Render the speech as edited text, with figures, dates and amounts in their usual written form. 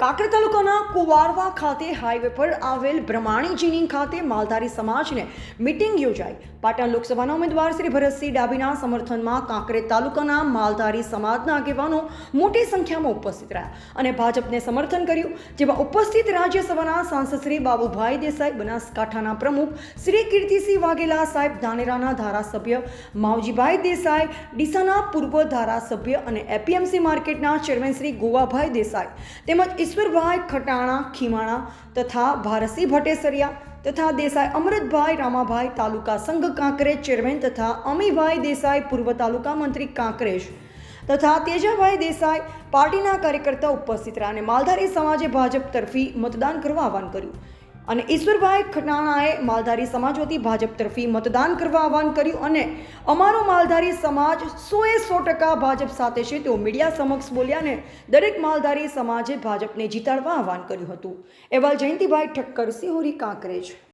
કાંકરેજ તાલુકાના કુવારવા ખાતે હાઈવે પર આવેલ બ્રહ્માણી જીનિંગ ખાતે માલધારી સમાજને મીટિંગ યોજાઈ. પાટણ લોકસભાના ઉમેદવાર શ્રી ભરતસિંહ ડાભીના સમર્થનમાં કાંકરેજ તાલુકાના માલધારી સમાજના આગેવાનો મોટી સંખ્યામાં ઉપસ્થિત રહ્યા અને ભાજપને સમર્થન કર્યું. જેમાં ઉપસ્થિત રાજ્યસભાના સાંસદ શ્રી બાબુભાઈ દેસાઈ, બનાસકાંઠાના પ્રમુખ શ્રી કીર્તિસિંહ વાઘેલા સાહેબ, ધાનેરાના ધારાસભ્ય માવજીભાઈ દેસાઈ, ડીસાના પૂર્વ ધારાસભ્ય અને એપીએમસી માર્કેટના ચેરમેન શ્રી ગોવાભાઈ દેસાઈ તેમજ ઈશ્વરભાઈ ખટાણા ખીમાણા તથા ભારતસિંહ ભટ્ટેસરિયા તથા દેસાઈ અમૃતભાઈ રામાભાઈ, તાલુકા સંઘ કાંકરેજ ચેરમેન તથા અમીભાઈ દેસાઈ, પૂર્વ તાલુકા મંત્રી કાંકરેજ તથા તેજાભાઈ દેસાઈ પાર્ટીના કાર્યકર્તા ઉપસ્થિત રહ્યા અને માલધારી સમાજે ભાજપ તરફી મતદાન કરવા આહવાન કર્યું અને ઈશ્વરભાઈ ખટાણાએ માલધારી સમાજ વતી ભાજપ તરફી મતદાન કરવા આહવાન કર્યું અને અમારો માલધારી સમાજ 100% ભાજપ સાથે છે તેઓ મીડિયા સમક્ષ બોલ્યા અને દરેક માલધારી સમાજે ભાજપને જીતાડવા આહવાન કર્યું હતું. અહેવાલ જયંતિભાઈ ઠક્કર, સિહોરી, કાંકરેજ.